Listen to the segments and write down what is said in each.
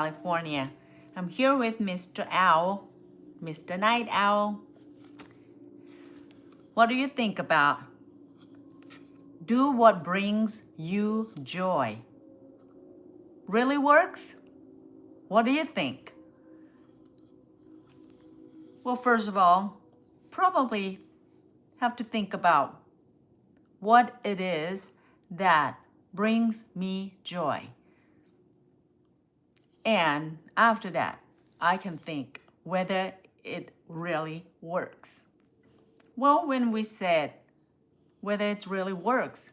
California. I'm here with Mr. Owl, Mr. Night Owl. What do you think about do what brings you joy? Really works? What do you think? Well, first of all, probably have to think about what it is that brings me joy. And after that, I can think whether it really works. Well, when we said whether it really works,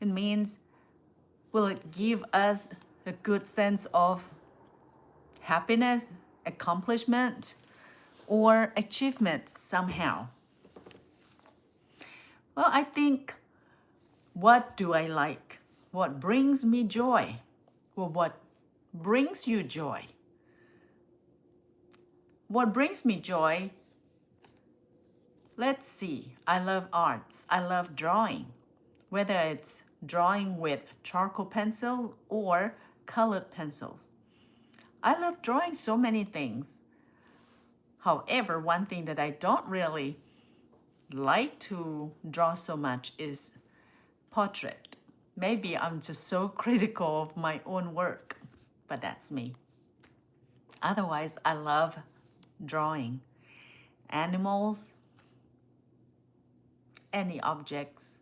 it means will it give us a good sense of happiness, accomplishment, or achievement somehow? Well, I think what do I like? What brings me joy? Well, what brings you joy? What brings me joy? Let's see. I love arts. I love drawing. Whether it's drawing with charcoal pencil or colored pencils. I love drawing so many things. However, one thing that I don't really like to draw so much is portrait. Maybe I'm just so critical of my own work, but that's me. Otherwise, I love drawing animals, any objects,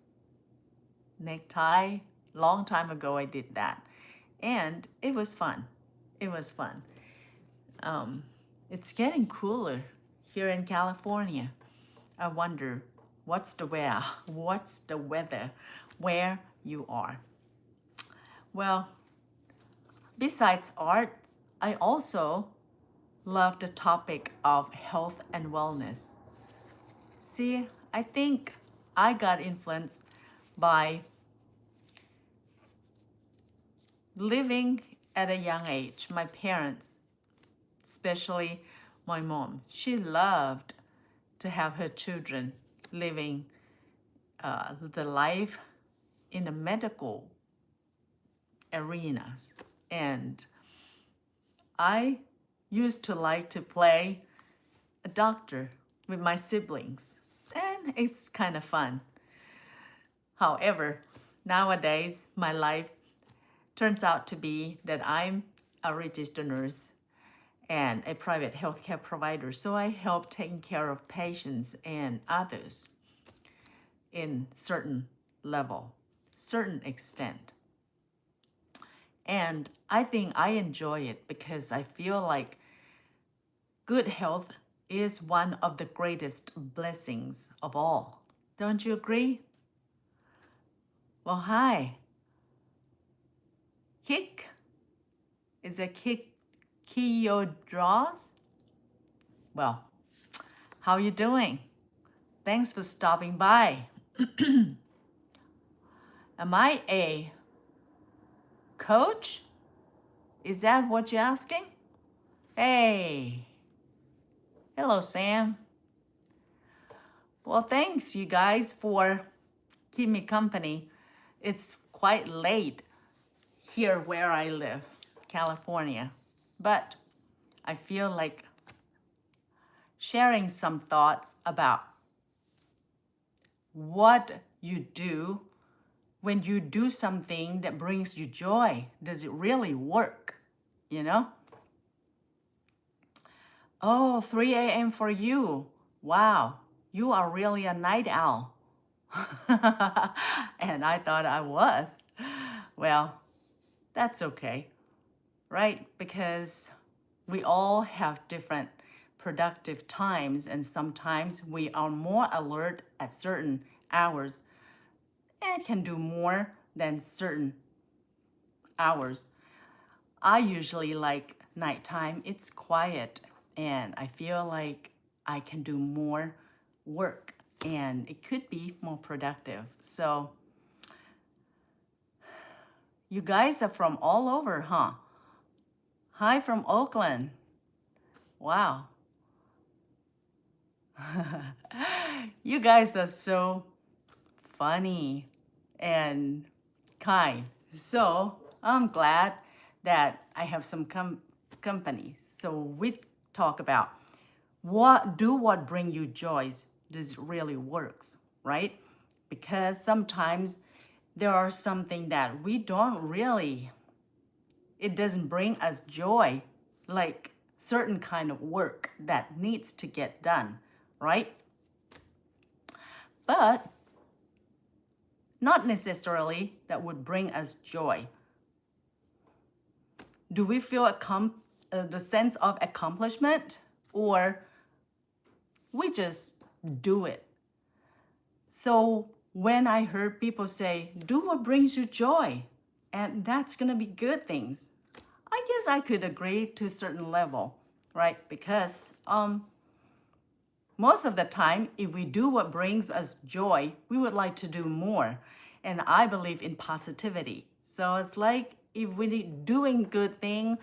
necktie. Long time ago, I did that, and it was fun. It was fun. It's getting cooler here in California. I wonder what's the weather? What's the weather where you are? Well, besides art, I also love the topic of health and wellness. See, I think I got influenced by living at a young age. My parents, especially my mom, she loved to have her children living the life in the medical arenas. And I used to like to play a doctor with my siblings, and it's kind of fun. However, nowadays, my life turns out to be that I'm a registered nurse and a private healthcare provider. So I help taking care of patients and others in certain level, certain extent. And I think I enjoy it because I feel like good health is one of the greatest blessings of all. Don't you agree? Well, hi. Kick? Is it kick Kiyo draws? Well, how you doing? Thanks for stopping by. Am I a coach? Is that what you're asking? Hey. Hello, Sam. Well, thanks you guys for keeping me company. It's quite late here where I live, California. But I feel like sharing some thoughts about what you do when you do something that brings you joy. Does it really work? You know? Oh, 3 a.m. for you. Wow, you are really a night owl. And I thought I was. Well, that's okay, right? Because we all have different productive times, and sometimes we are more alert at certain hours and can do more than certain hours. I usually like nighttime. It's quiet and I feel like I can do more work and it could be more productive. So you guys are from all over, huh? Hi from Oakland. Wow. You guys are so funny and kind. So I'm glad that I have some company. So we talk about what bring you joys. This really works, right? Because sometimes there are something that we don't really, it doesn't bring us joy, like certain kind of work that needs to get done, right? But not necessarily that would bring us joy. Do we feel the sense of accomplishment, or we just do it? So when I heard people say, do what brings you joy, and that's gonna be good things, I guess I could agree to a certain level, right? Because most of the time, if we do what brings us joy, we would like to do more. And I believe in positivity. So it's like if we doing good thing,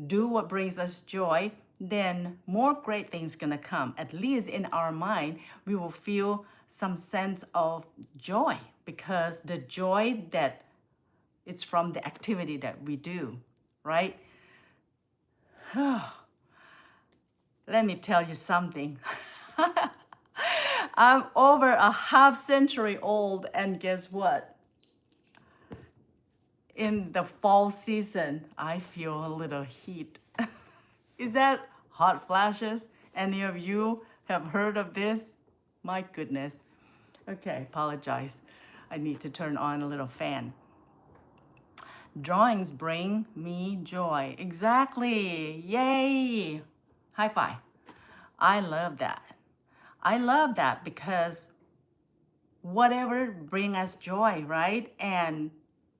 do what brings us joy, then more great things gonna come. At least in our mind, we will feel some sense of joy because the joy that it's from the activity that we do, right? Let me tell you something. I'm over a half century old, and guess what? In the fall season, I feel a little heat. Is that hot flashes? Any of you have heard of this? My goodness. Okay, apologize. I need to turn on a little fan. Drawings bring me joy. Exactly. Yay. High five. I love that. I love that because whatever bring us joy, right? And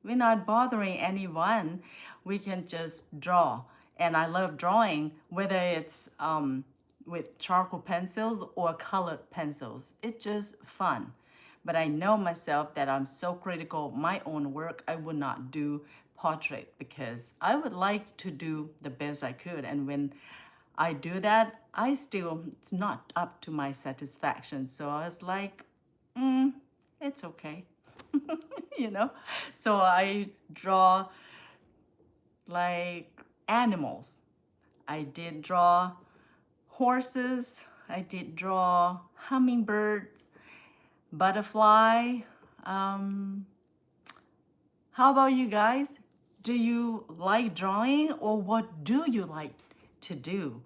we're not bothering anyone. We can just draw. And I love drawing, whether it's with charcoal pencils or colored pencils. It's just fun. But I know myself that I'm so critical of my own work, I would not do portrait because I would like to do the best I could. And when I do that, it's not up to my satisfaction. So I was like, it's okay, you know? So I draw like animals. I did draw horses. I did draw hummingbirds, butterfly. Um, how about you guys? Do you like drawing, or what do you like to do?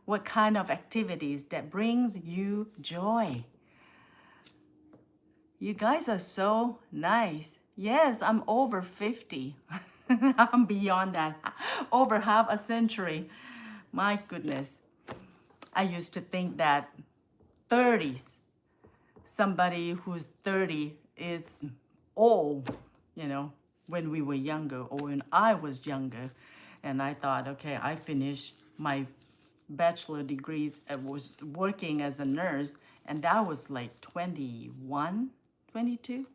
What kind of activities that brings you joy? You guys are so nice. Yes, I'm over 50. I'm beyond that. Over half a century. My goodness. I used to think that 30s, somebody who's 30 is old, when we were younger or when I was younger. And I thought, okay, I finished my bachelor degrees. I was working as a nurse, and that was like 21, 22.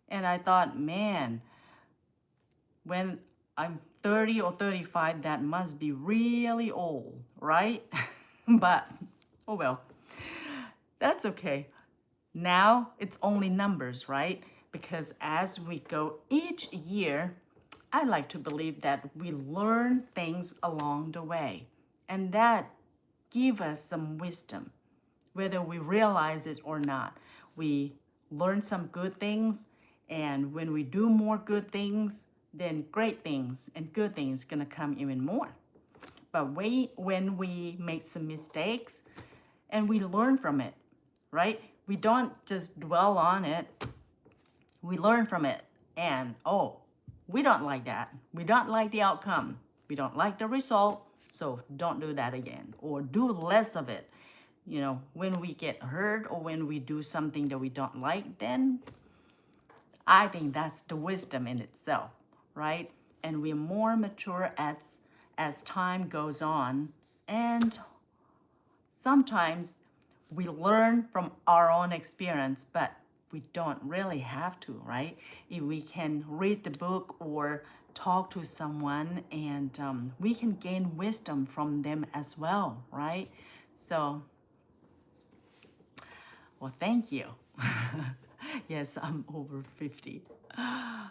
And I thought, man, when I'm 30 or 35, that must be really old, right? But, oh well, that's okay. Now it's only numbers, right? Because as we go each year, I like to believe that we learn things along the way. And that give us some wisdom, whether we realize it or not. We learn some good things, and when we do more good things, then great things and good things gonna come even more. But when we make some mistakes and we learn from it, right? We don't just dwell on it. We learn from it. And we don't like that. We don't like the outcome. We don't like the result. So don't do that again, or do less of it. When we get hurt or when we do something that we don't like, then I think that's the wisdom in itself, right? And we're more mature as time goes on. And sometimes we learn from our own experience, but we don't really have to, right? If we can read the book or talk to someone, and we can gain wisdom from them as well, right? So, well, thank you. Yes, I'm over 50.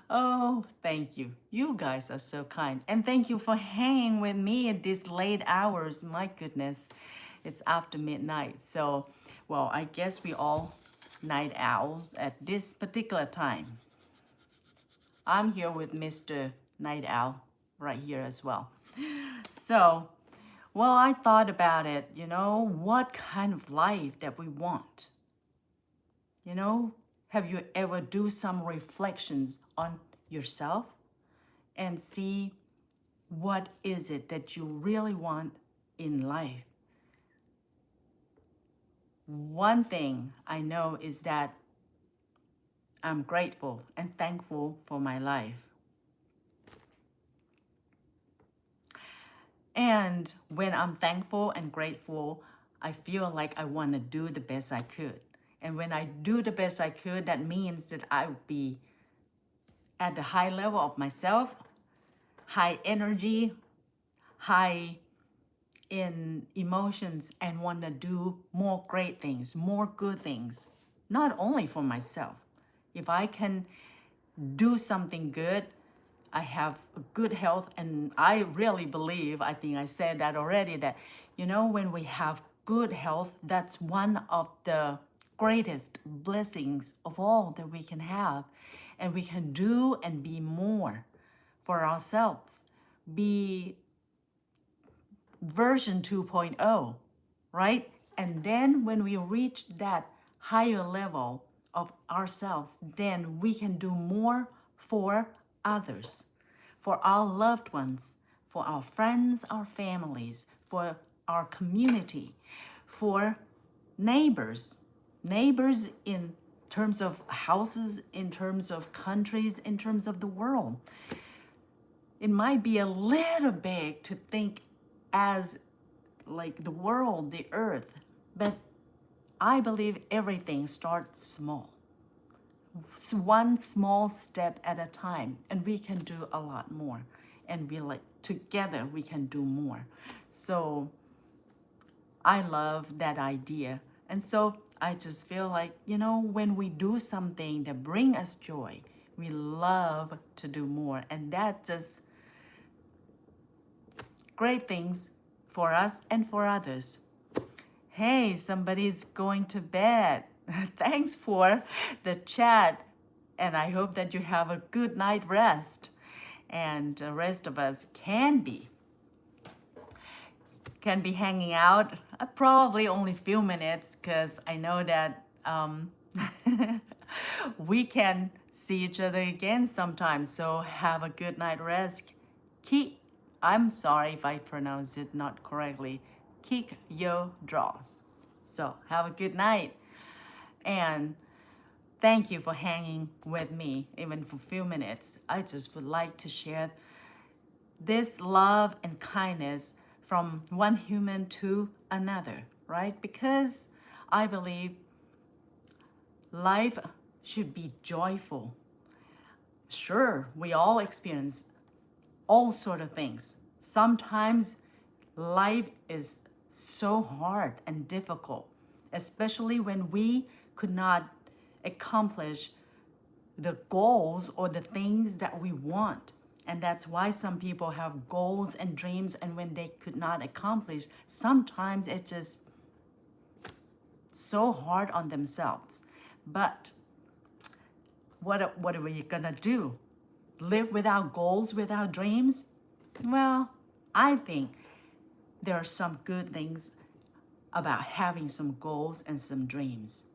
Oh, thank you. You guys are so kind. And thank you for hanging with me at these late hours. My goodness, it's after midnight. So, well, I guess we all night owls at this particular time. I'm here with Mr. Night Owl right here as well. So, well, I thought about it, what kind of life that we want. You know, have you ever do some reflections on yourself and see what is it that you really want in life? One thing I know is that I'm grateful and thankful for my life. And when I'm thankful and grateful, I feel like I want to do the best I could. And when I do the best I could, that means that I would be at the high level of myself, high energy, high in emotions, and want to do more great things, more good things, not only for myself. If I can do something good, I have good health, and I really believe, I think I said that already, that when we have good health, that's one of the greatest blessings of all that we can have. And we can do and be more for ourselves, be version 2.0, right? And then when we reach that higher level of ourselves, then we can do more for others, for our loved ones, for our friends, our families, for our community, for neighbors, neighbors in terms of houses, in terms of countries, in terms of the world. It might be a little big to think as like the world, the earth, but I believe everything starts small. So one small step at a time, and we can do a lot more. And we like together we can do more. So I love that idea. And so I just feel like, when we do something that bring us joy, we love to do more. And that just great things for us and for others. Hey, somebody's going to bed. Thanks for the chat. And I hope that you have a good night rest. And the rest of us can be hanging out probably only a few minutes, because I know that we can see each other again sometime. So have a good night rest. Keep, I'm sorry if I pronounce it not correctly. Kick your draws. So have a good night. And thank you for hanging with me even for a few minutes. I just would like to share this love and kindness from one human to another, right? Because I believe life should be joyful. Sure, we all experience all sort of things. Sometimes life is so hard and difficult, especially when we could not accomplish the goals or the things that we want. And that's why some people have goals and dreams, and when they could not accomplish, sometimes it's just so hard on themselves. But what are we gonna do? Live without goals, without dreams? Well, I think there are some good things about having some goals and some dreams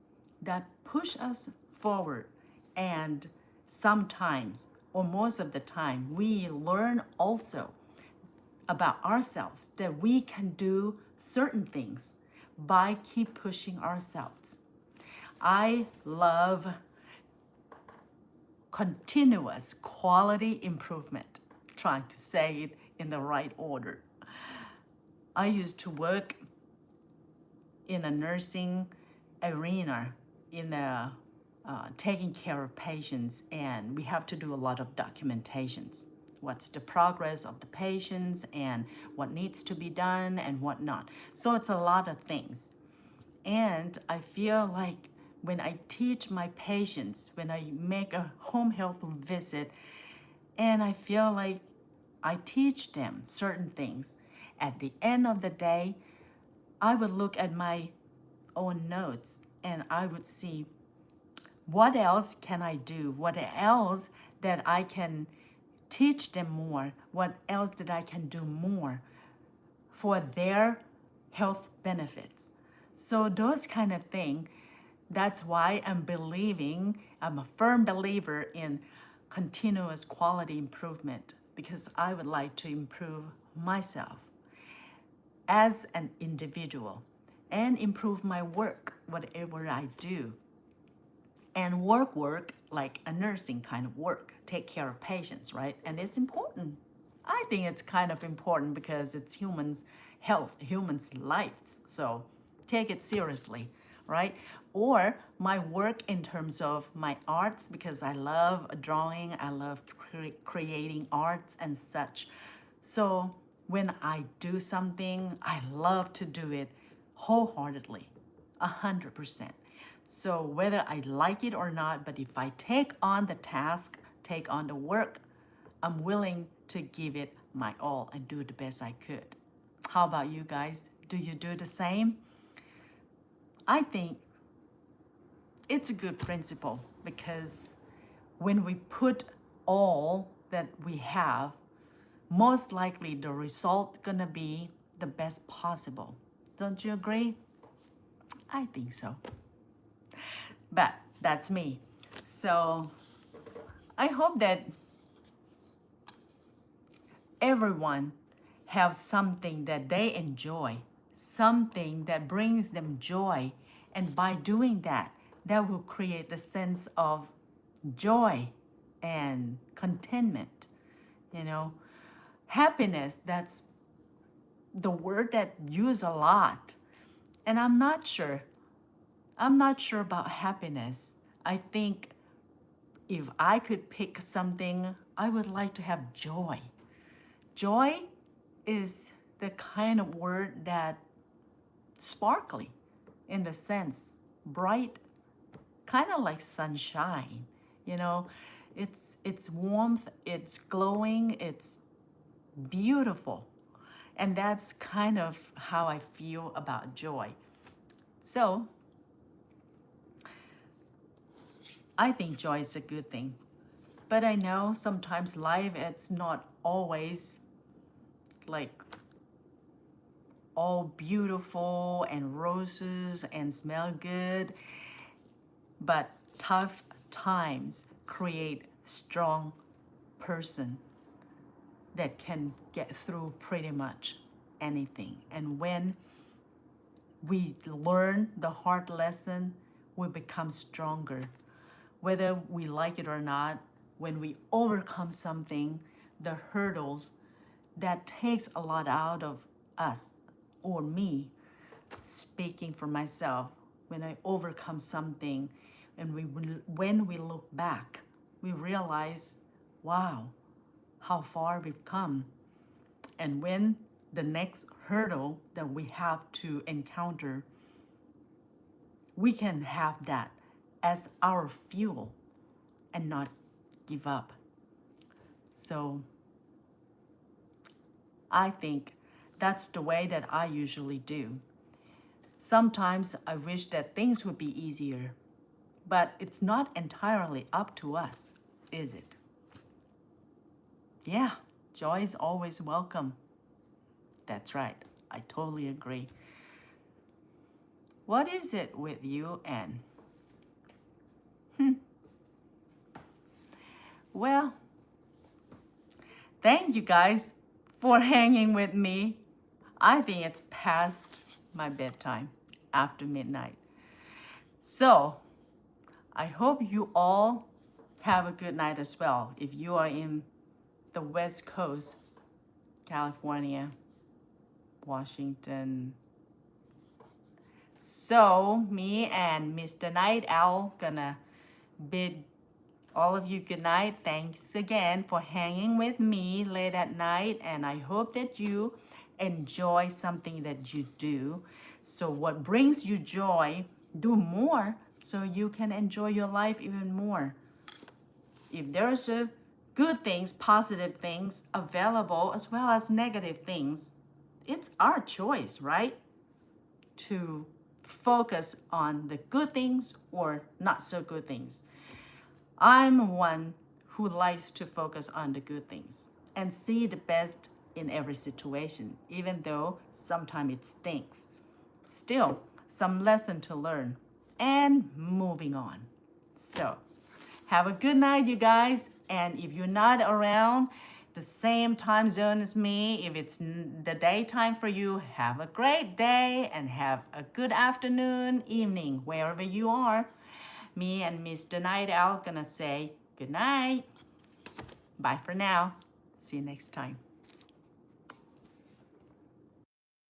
that push us forward. And sometimes, or most of the time, we learn also about ourselves that we can do certain things by keep pushing ourselves. I love continuous quality improvement, trying to say it in the right order. I used to work in a nursing arena, in a taking care of patients, and we have to do a lot of documentations. What's the progress of the patients and what needs to be done and what not. So it's a lot of things. And I feel like when I teach my patients, when I make a home health visit, and I feel like I teach them certain things. At the end of the day, I would look at my own notes and I would see what else can I do? What else that I can teach them more? What else that I can do more for their health benefits? So those kind of thing, that's why I'm a firm believer in continuous quality improvement because I would like to improve myself as an individual and improve my work, whatever I do. And work like a nursing kind of work, take care of patients, right? And it's important. I think it's kind of important because it's humans' health, humans' lives. So take it seriously, right? Or my work in terms of my arts, because I love drawing, I love creating arts and such. So when I do something, I love to do it wholeheartedly, 100%. So whether I like it or not, but if I take on the task, take on the work, I'm willing to give it my all and do the best I could. How about you guys? Do you do the same? I think it's a good principle because when we put all that we have, most likely the result gonna be the best possible. Don't you agree? I think so. But that's me. So I hope that everyone have something that they enjoy, something that brings them joy. And by doing that, that will create a sense of joy and contentment. You know, happiness, that's the word that used a lot. And I'm not sure about happiness. I think if I could pick something, I would like to have joy. Joy is the kind of word that sparkly in the sense, bright, kind of like sunshine. You know, it's warmth, it's glowing, it's beautiful. And that's kind of how I feel about joy. So I think joy is a good thing. But I know sometimes life it's not always like all beautiful and roses and smell good. But tough times create strong person that can get through pretty much anything. And when we learn the hard lesson, we become stronger. Whether we like it or not, when we overcome something, the hurdles, that takes a lot out of us or me, speaking for myself. When I overcome something and when we look back, we realize, wow, how far we've come. And when the next hurdle that we have to encounter, we can have that as our fuel and not give up. So I think that's the way that I usually do. Sometimes I wish that things would be easier, but it's not entirely up to us, is it? Yeah, joy is always welcome. That's right. I totally agree. What is it with you, Anne? Well, thank you guys for hanging with me. I think it's past my bedtime after midnight. So I hope you all have a good night as well. If you are in the West Coast, California, Washington. So me and Mr. Night Owl gonna bid all of you good night. Thanks again for hanging with me late at night, and I hope that you enjoy something that you do. So what brings you joy do more so you can enjoy your life even more. If there's a good things, positive things available as well as negative things, it's our choice, right? To focus on the good things or not so good things. I'm one who likes to focus on the good things and see the best in every situation, even though sometimes it stinks. Still, some lesson to learn and moving on. So, have a good night, you guys. And if you're not around the same time zone as me, if it's the daytime for you, have a great day and have a good afternoon, evening, wherever you are. Me and Mr. Night Owl gonna say good night. Bye for now. See you next time.